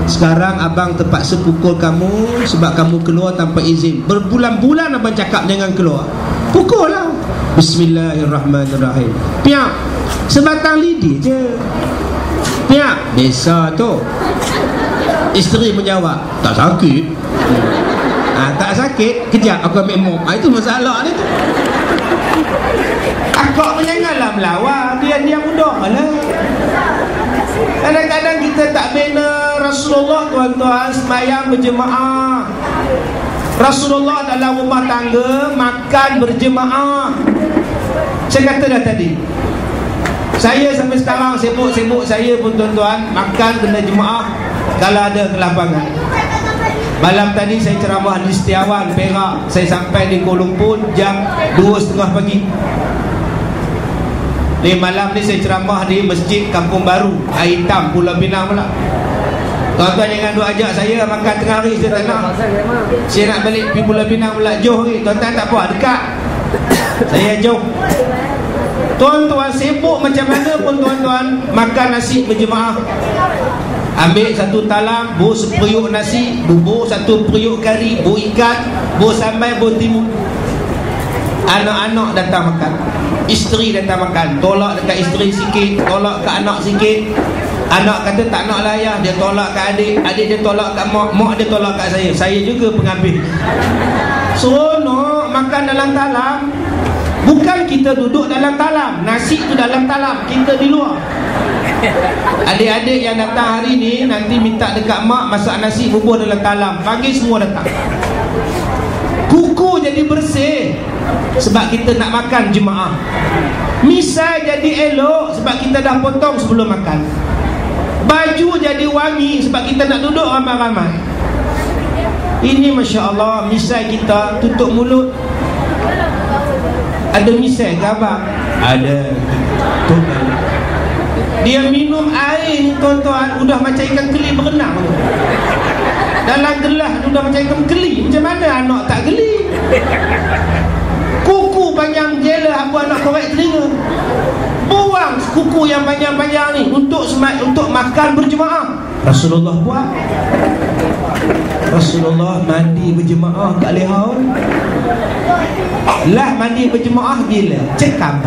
Sekarang abang terpaksa pukul kamu sebab kamu keluar tanpa izin. Berbulan-bulan abang cakap jangan keluar, pukul lah. Bismillahirrahmanirrahim. Piak, sebatang lidi je. Piak, biasa tu. Isteri menjawab, tak sakit. Tak sakit, kejap aku ambil mop. Itu masalah ni tu. Akak janganlah melawan, dia mudah lah. Kadang-kadang kita tak bina Rasulullah, tuan-tuan, semayang berjemaah. Rasulullah dalam rumah tangga makan berjemaah. Saya kata dah tadi, saya sampai sekarang sibuk-sibuk saya pun tuan-tuan, makan kena jemaah kalau ada kelapangan. Malam tadi saya ceramah di Setiawan, Perak. Saya sampai di Kuala Lumpur jam 2.30 pagi. Di malam ni saya ceramah di Masjid Kampung Baru, Air Hitam, Pulau Pinang pula. Tuan-tuan jangan duk ajak saya makan tengah hari, saya tak nak. Saya nak balik pergi Pulau Pinang pula, jauh ni. Tuan-tuan tak apa, dekat. Saya jauh. Tuan-tuan sibuk macam mana pun tuan-tuan, makan nasi berjemaah. Ambil satu talang, bau seperiuk nasi, bubur satu periuk kari, bau ikan, bau sambal, bau timun. Anak-anak datang makan, isteri datang makan. Tolak dekat isteri sikit, tolak ke anak sikit. Anak kata tak nak lah ayah, dia tolak ke adik, adik dia tolak kat mak, mak dia tolak kat saya. Saya juga pengambil. Seronok makan dalam talam. Bukan kita duduk dalam talam, nasi tu dalam talam, kita di luar. Adik-adik yang datang hari ni nanti minta dekat mak masak nasi bubur dalam talam. Pagi semua datang. Kuku jadi bersih sebab kita nak makan jemaah. Misai jadi elok sebab kita dah potong sebelum makan. Baju jadi wangi sebab kita nak duduk ramai-ramai. Ini Masya Allah, misai kita tutup mulut. Ada misai ke abang? Ada. Dia minum air ni tuan-tuan, udah macam ikan keli berenang tu. Dalam gelas udah macam ikan keli. Macam mana anak tak geli? Kuku panjang jela, apa anak korek telinga. Buang kuku yang panjang-panjang ni untuk makan berjemaah. Rasulullah buat. Rasulullah mandi berjemaah kat lehaun. Lah mandi berjemaah bila? Cekap.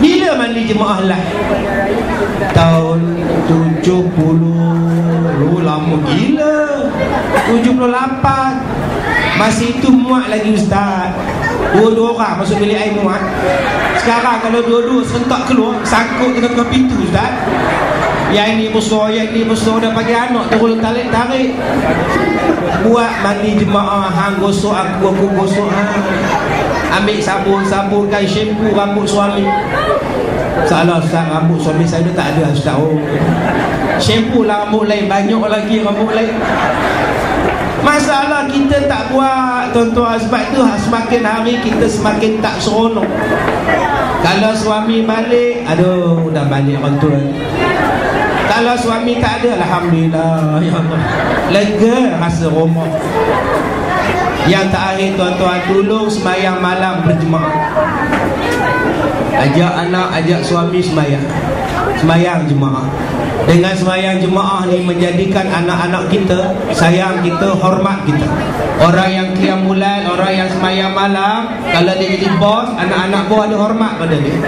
Bila mandi jemaah lah? Tahun 70. Lama gila. 78. Masa itu muat lagi ustaz. Dua-dua orang masuk bilik air muat. Sekarang kalau dua-dua serentak keluar, sangkut dengan pintu ustaz. Yang ini besar, dah pagi anak turun tarik. Buat mandi jemaah, hang gosok aku gosok hang. Ambil sabunkan shampoo rambut suami. Salah ustaz, rambut suami saya tak ada ustaz. Shampoo lah rambut lain, banyak lagi rambut lain. Masalah kita tak buat tuan-tuan. Sebab itu semakin hari kita semakin tak seronok. Kalau suami balik, aduh dah balik orang tua. Kalau suami tak ada, alhamdulillah ya Allah, lega rasa rumah. Yang terakhir tuan-tuan, tolong sembahyang malam berjemaah. Ajak anak, ajak suami sembahyang jemaah. Dengan sembahyang jemaah ni menjadikan anak-anak kita sayang kita, hormat kita. Orang yang qiyamul lail, orang yang sembahyang malam, kalau dia jadi bos, anak-anak bos ada hormat pada dia.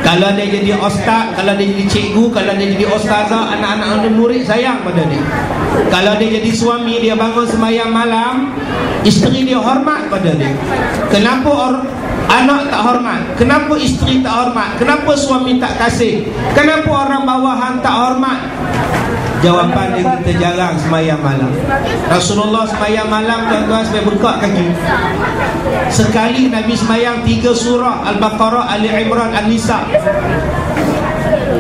Kalau dia jadi ustaz, kalau dia jadi cikgu, kalau dia jadi ustazah, anak-anak murid sayang pada dia. Kalau dia jadi suami, dia bangun sembahyang malam, isteri dia hormat pada dia. Kenapa anak tak hormat? Kenapa isteri tak hormat? Kenapa suami tak kasih? Kenapa orang bawahan tak hormat? Jawapan dia, kita jarang sembahyang malam. Rasulullah sembahyang malam tuan-tuan sampai bengkak kaki. Sekali Nabi sembahyang 3 surah, Al-Baqarah, Ali Imran, An-Nisa.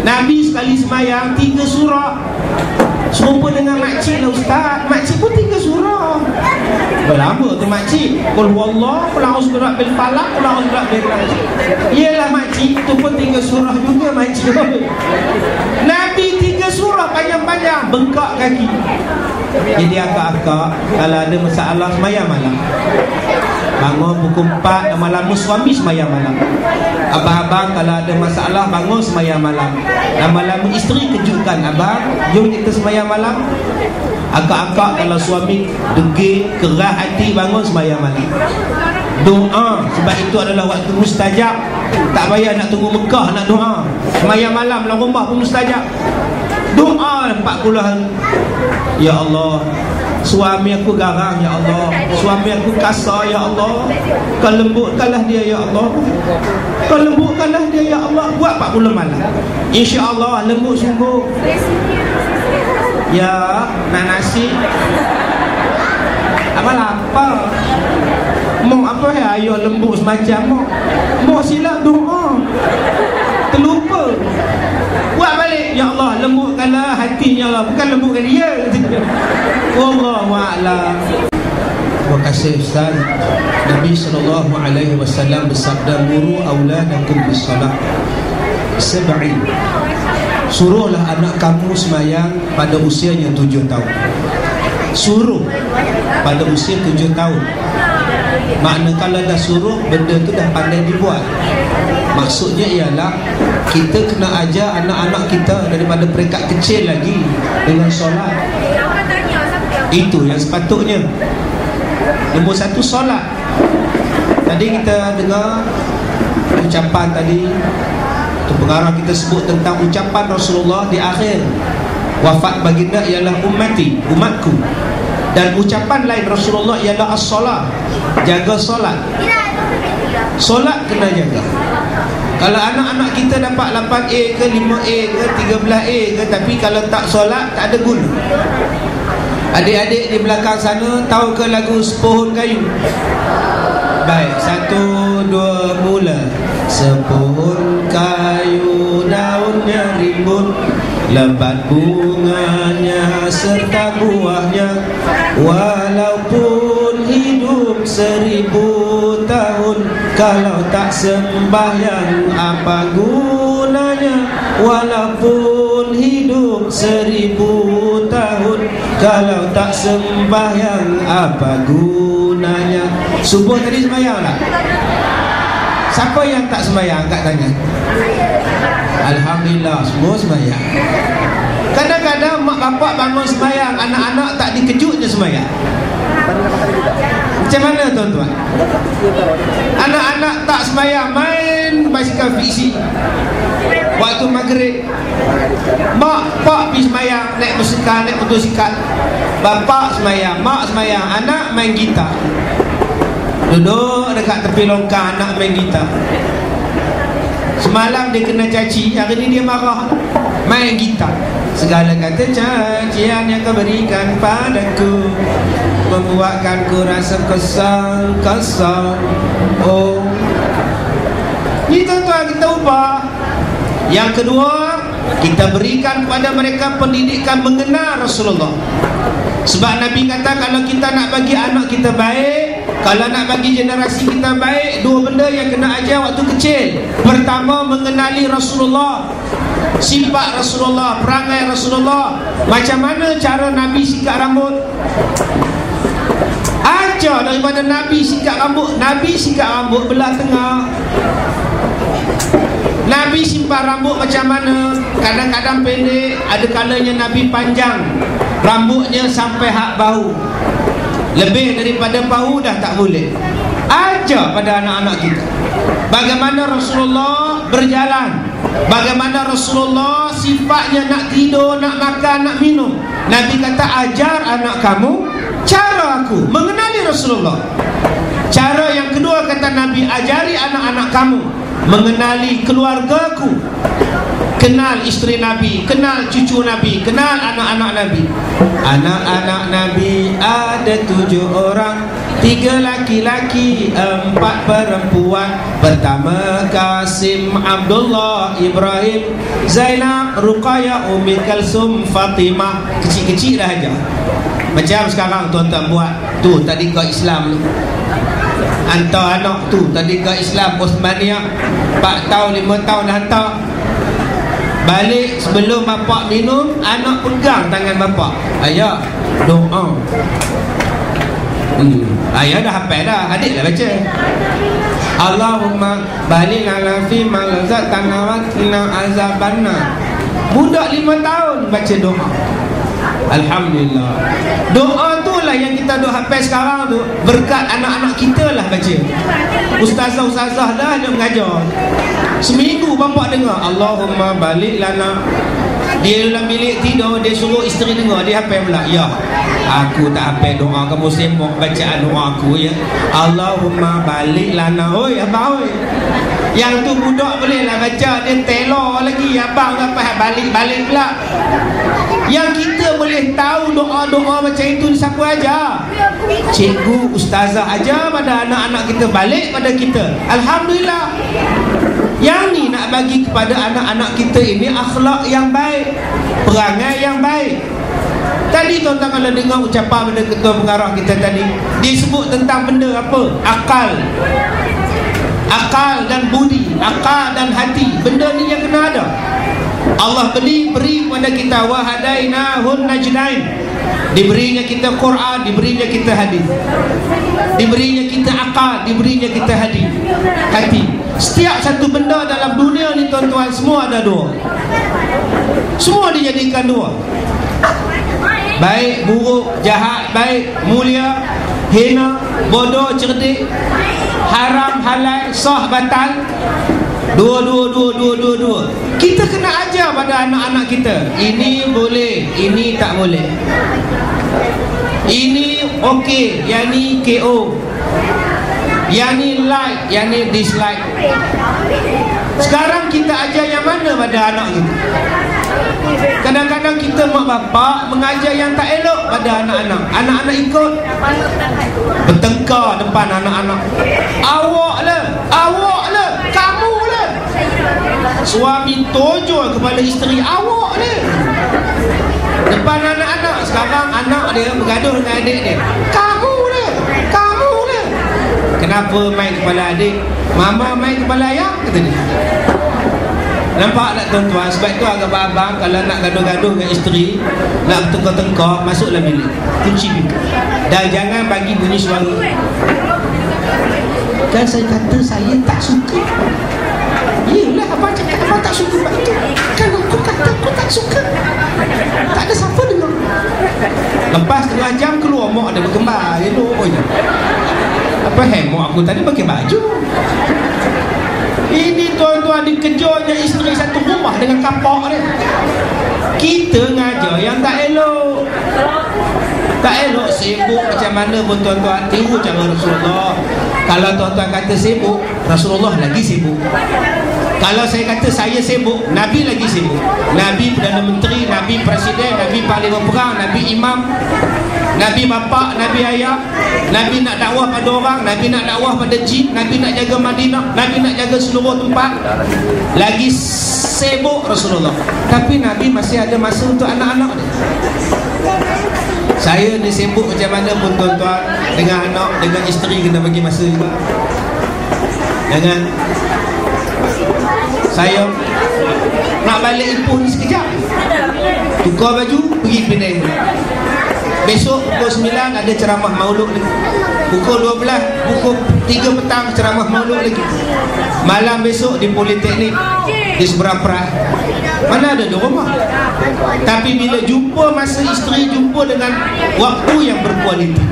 Nabi sekali sembahyang 3 surah. Serupa dengan makcik lah ustaz. Makcik pun 3 surah. Berlama tu makcik. Qul huwallahu, qul a'udzu birabbil falaq, qul a'udzu birabbil nas. Iyalah makcik, tu pun 3 surah juga makcik. Nabi 3 surah panjang-panjang, bengkak kaki. Jadi akak-akak kalau ada masalah semayang malam, bangun pukul 4 malam, suami semayang malam. Abang-abang kalau ada masalah bangun semayang malam. Lama-lama isteri kejutkan, abang jom kita semayang malam. Akak-akak kalau suami degil, keras hati, bangun semayang malam. Doa, sebab itu adalah waktu mustajab. Tak payah nak tunggu Mekah nak doa. Semayang malam dalam rumah pun mustajab. Doa 40 hari. Ya Allah, suami aku garang ya Allah, suami aku kasar ya Allah, kau lembutkanlah dia ya Allah, kau lembutkanlah dia ya Allah. Buat 40 malam, InsyaAllah lembut sungguh. Ya, nak nasi apa lapar. Mau apa ya, ayo lembut semacam mau silap doa terlupa. Buat balik, ya Allah lembutkanlah hatinya Allah, bukan lembutkan dia. Wallahu a'lam. Terima kasih Ustaz. Nabi SAW bersabda, muru auladakum bis-salah sab'in. Suruhlah anak kamu semayang pada usianya 7 tahun. Suruh pada usia 7 tahun. Makna kalau dah suruh, benda tu dah pandai dibuat. Maksudnya ialah kita kena ajar anak-anak kita daripada peringkat kecil lagi dengan solat. Itu yang sepatutnya. Nombor 1 solat. Tadi kita dengar ucapan tadi, pengarah kita sebut tentang ucapan Rasulullah di akhir wafat baginda ialah ummati, umatku. Dan ucapan lain Rasulullah ialah as-salah, jaga solat. Solat kena jaga. Kalau anak-anak kita dapat 8A ke 5A ke 13A ke, tapi kalau tak solat tak ada guna. Adik-adik di belakang sana tahu ke lagu Sepohon Kayu? Baik, 1, 2 mula. Sepohon kayu daunnya rimbun, lebat bunganya serta buahnya, walaupun hidup 1000 tahun, kalau tak sembahyang apa gunanya. Walaupun hidup 1000 tahun, kalau tak sembahyang apa gunanya. Subuh tadi sembahyang tak? Siapa yang tak sembahyang? Angkat tangan. Alhamdulillah, semua sembahyang. Kadang-kadang mak bapak bangun sembahyang, anak-anak tak dikejutnya sembahyang. Macam mana tuan-tuan? Anak-anak tak sembahyang, main basikal fiksi waktu maghrib. Mak, pak pergi sembahyang, naik basikal, naik motosikal. Bapak sembahyang, mak sembahyang, anak main gitar. Duduk dekat tepi longkang, anak main gitar. Semalam dia kena caci, hari ni dia marah, main gitar. Segala kata cacian yang kau berikan padaku membuatkanku rasa kesal. Oh, ni tuan-tuan kita ubah. Yang kedua, kita berikan kepada mereka pendidikan mengenal Rasulullah. Sebab Nabi kata kalau kita nak bagi anak kita baik, kalau nak bagi generasi kita baik, 2 benda yang kena ajar waktu kecil. Pertama, mengenali Rasulullah, sifat Rasulullah, perangai Rasulullah. Macam mana cara Nabi sikat rambut? Ajar daripada Nabi sikat rambut. Nabi sikat rambut belah tengah. Nabi simpan rambut macam mana? Kadang-kadang pendek, ada kalanya Nabi panjang, rambutnya sampai hak bahu. Lebih daripada bahu dah tak boleh. Ajar pada anak-anak kita bagaimana Rasulullah berjalan, bagaimana Rasulullah sifatnya nak tidur, nak makan, nak minum. Nabi kata ajar anak kamu cara aku mengenali Rasulullah. Cara yang kedua kata Nabi, ajari anak-anak kamu mengenali keluargaku. Kenal isteri Nabi, kenal cucu Nabi, kenal anak-anak Nabi. Anak-anak Nabi ada 7 orang, 3 laki-laki, 4 perempuan. Pertama Qasim, Abdullah, Ibrahim, Zainab, Ruqayyah, Ummi Kalsum, Fatimah. Kecil-kecil dah aja. Macam sekarang tuan-tuan buat tu tadika Islam tu, hantar anak tu tadika Islam Osmania 4 tahun 5 tahun dah hantar. Balik sebelum bapak minum, anak pegang tangan bapak, ayah doa. Ayah dah hafal dah, adik dah baca. Allahumma balik lana fi malazat tanawakina azabanna. Budak 5 tahun baca doa. Alhamdulillah. Doa tu lah yang kita duk hafal sekarang tu, berkat anak-anak kita lah baca. Ustazah-ustazah dah dia mengajar. Seminggu bapak dengar Allahumma balik lana. Dia dalam bilik tidur, dia suruh isteri dengar, dia hafal pula. Ya, aku tak hafal doa, kamu sembok bacaan doa aku ya. Allahumma balik lana. Oi abang oi, yang tu budak boleh lah baca, dia telor lagi. Abang apa balik-balik pula. Yang kita boleh tahu doa-doa macam itu siapa aja? Cikgu, ustazah aja pada anak-anak kita, balik pada kita. Alhamdulillah. Yang ni nak bagi kepada anak-anak kita ini akhlak yang baik, perangai yang baik. Tadi tuan-tuan kalau dengar ucapan pada ketua pengarah kita tadi, dia sebut tentang benda apa? Akal. Akal dan budi, akal dan hati. Benda ni yang kena ada. Allah beri kepada kita wahadainahun najdain. Diberinya kita Quran, diberinya kita hadis, diberinya kita akal, diberinya kita hati. Setiap satu benda dalam dunia ni tuan-tuan, semua ada dua. Semua dijadikan dua. Baik, buruk, jahat, baik, mulia, hina, bodoh, cerdik, haram, halal, sah, batal. Dua. Kita kena ajar pada anak-anak kita, ini boleh, ini tak boleh. Ini okey, yang ni KO, yang ni like, yang ni dislike. Sekarang kita ajar yang mana pada anak kita? Kadang-kadang kita mak bapak mengajar yang tak elok pada anak-anak. Anak-anak ikut, bertengkar depan anak-anak. Awak lah, kamu lah. Suami tojol kepada isteri, awak lah, depan anak-anak. Sekarang anak dia bergaduh dengan adik dia, kamu lah. Kenapa main kepala adik? Mama main kepala ayah, kata dia. Nampak tak tuan-tuan? Sebab tu agak abang kalau nak gaduh-gaduh dengan isteri, nak bertengkar-tengkar, masuklah bilik, kunci bilik, dan jangan bagi bunyi suara. Kan saya kata saya tak suka. Yelah, abang cakap abang tak suka buat itu. Kan aku kata aku tak suka. Tak ada siapa dengar. Lepas 2 jam keluar, mak ada berkembar. Elok je. Apa mak aku tadi pakai baju. Ini tuan-tuan dikejarnya isteri satu rumah dengan kapak dia. Kita ngajar yang tak elok. Tak elok sibuk macam mana pun tuan-tuan. Tiru cara Rasulullah. Kalau tuan-tuan kata sibuk, Rasulullah lagi sibuk. Kalau saya kata saya sibuk, Nabi lagi sibuk. Nabi Perdana Menteri, Nabi Presiden, Nabi Panglima Perang, Nabi Imam, Nabi bapa, Nabi ayah. Nabi nak dakwah pada orang, Nabi nak dakwah pada jin, Nabi nak jaga Madinah, Nabi nak jaga seluruh tempat. Lagi sibuk Rasulullah. Tapi Nabi masih ada masa untuk anak-anak dia. Saya ni sibuk macam mana pun tuan-tuan, dengan anak, dengan isteri kena bagi masa juga. Jangan saya nak balik Ipoh ni sekejap, tukar baju, pergi Penang. Besok pukul 9 ada ceramah maulud lagi. Pukul 12, pukul 3 petang ceramah maulud lagi. Malam besok di Politeknik, di seberang Perak. Mana ada di rumah. Tapi bila jumpa masa isteri, jumpa dengan waktu yang berkualiti.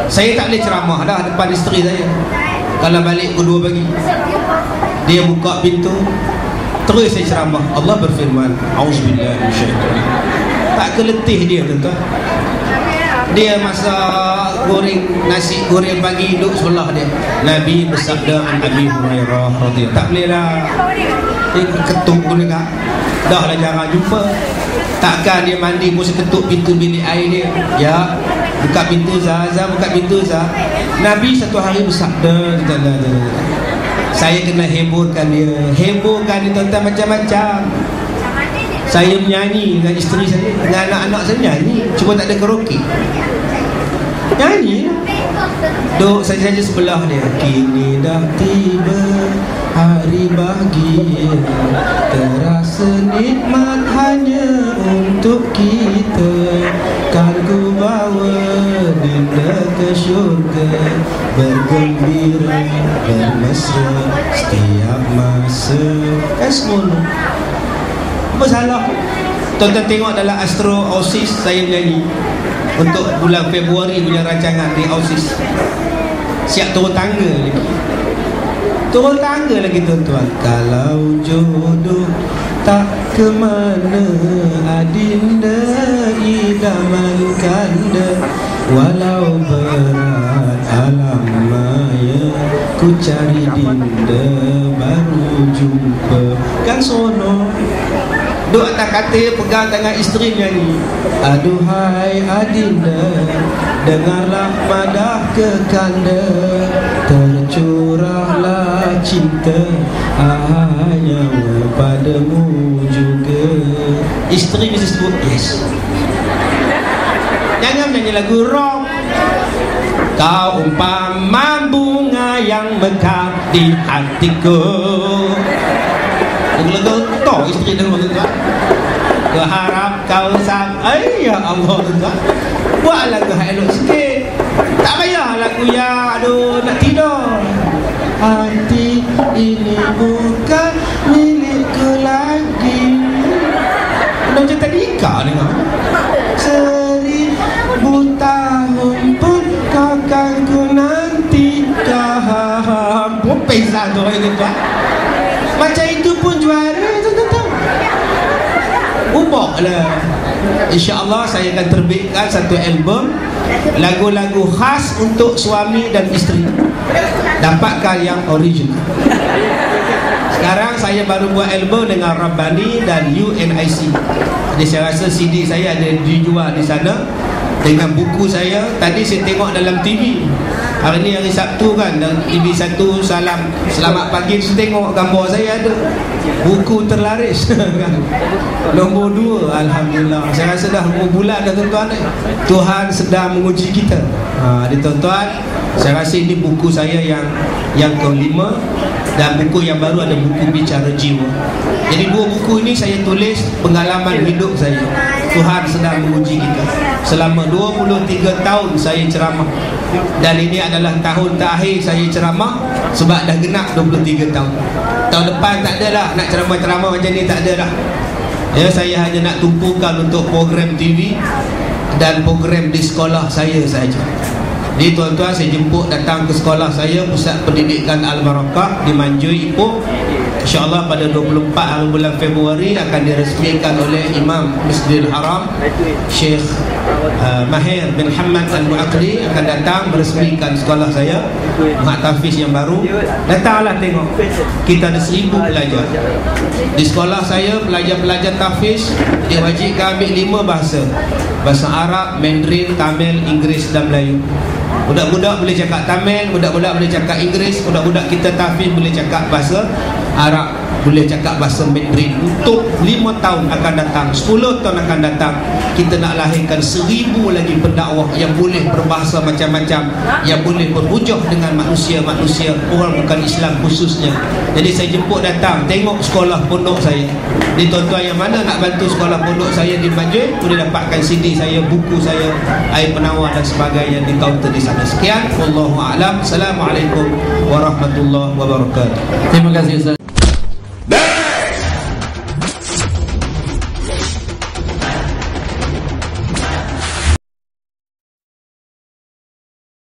Saya tak boleh ceramah dah depan isteri saya. Kalau balik pukul 2 pagi, dia buka pintu, terus saya ceramah. Allah berfirman, auzubillahi minasyaitanir. Tak keletih dia tuan-tuan. Dia masak goreng, nasi goreng pagi duduk sebelah dia. Nabi bersabda an Abi Hurairah radhiyallahu. Tak boleh dah. Dia ketuk pun dekat. Dah lah jarang jumpa. Takkan dia mandi pun ketuk pintu bilik air dia. Ya, buka pintu Zah, buka pintu Zah. Nabi satu hari bersabda, saya kena heburkan dia. Heburkan dia tuan-tuan macam-macam. Saya menyanyi dengan isteri saya, dengan anak-anak saya menyanyi, cuma tak ada karaoke. Nyanyi duk saja sebelah dia. Kini dah tiba hari bahagia, terasa nikmat hanya untuk kita. Kan ku bawa dinda ke syurga, bergembira, bermesra setiap masa. Kan semua apa salah? Tonton tengok dalam Astro Ausis saya nyanyi untuk bulan Februari punya rancangan di Ausis. Siap turun tangga lagi. Turun tangga lagi tuan-tuan. Kalau jodoh tak ke mana adinda idaman kanda, walau berat alam maya ku cari dinda baru jumpa. Kan sono duk atas katil pegang tangan isteri nyanyi. Aduhai adinda, dengarlah madah ke kanda, tercurahlah cinta hanya padamu juga. Isteri mesti sebut yes. Jangan menyanyi lagu rock. Kau umpama bunga yang mekar di hatiku. Lagu toh isteri dah tuan. Berharap kau ya Allah tuan. Buat lagu elok sikit. Tak payah lagu yang aduh nak tidur. Hati ini bukan milikku lagi. Macam tadi kau dengar. 1000 tahun pun kau kan ku nantikan. Pesa tu itu tuan. Macam itu pun juara tuan-tuan. Ubahlah. InsyaAllah saya akan terbitkan satu album lagu-lagu khas untuk suami dan isteri. Dapatkan yang original. Sekarang saya baru buat album dengan Rabbani dan UNIC. Jadi saya rasa CD saya ada dijual di sana dengan buku saya. Tadi saya tengok dalam TV. Hari ni hari Sabtu kan, dan TV1 Selamat Pagi, saya tengok gambar saya ada buku terlaris nombor 2. Alhamdulillah. Saya rasa dah bulan dah tuan-tuan. Tuhan sedang menguji kita. Tuan-tuan, saya rasa ini buku saya yang ke-5, dan buku yang baru ada buku Bicara Jiwa. Jadi 2 buku ini saya tulis pengalaman hidup saya. Tuhan sedang menguji kita. Selama 23 tahun saya ceramah, dan ini adalah tahun terakhir saya ceramah sebab dah genap 23 tahun. Tahun depan tak ada dah nak ceramah-ceramah macam ni, tak ada dah. Ya, saya hanya nak tumpukan untuk program TV dan program di sekolah saya saja. Jadi tuan-tuan, saya jemput datang ke sekolah saya, Pusat Pendidikan Al-Barakah di Manjui, Ipoh. InsyaAllah pada 24 hari bulan Februari akan diresmikan oleh Imam Masjidil Haram Syekh Mahir bin Hamad Al-Mu'aqli akan datang meresmikan sekolah saya, Mak Tafiz yang baru. Datanglah tengok. Kita ada 1000 pelajar di sekolah saya. Pelajar-pelajar Tafiz diwajibkan ambil 5 bahasa: bahasa Arab, Mandarin, Tamil, Inggeris dan Melayu. Budak-budak boleh cakap Tamil, budak-budak boleh cakap Inggeris, budak-budak kita Tafiz boleh cakap bahasa Arab, boleh cakap bahasa Mandarin. Untuk 5 tahun akan datang, 10 tahun akan datang, kita nak lahirkan 1000 lagi pendakwah yang boleh berbahasa macam-macam, yang boleh berhujah dengan manusia-manusia orang bukan Islam khususnya. Jadi saya jemput datang tengok sekolah pondok saya. Jadi tuan-tuan yang mana nak bantu sekolah pondok saya di Manjui, boleh dapatkan CD saya, buku saya, air penawar dan sebagainya di kaunter di sana. Sekian, wallahu a'lam. Assalamualaikum warahmatullahi wabarakatuh. Terima kasih Ustaz.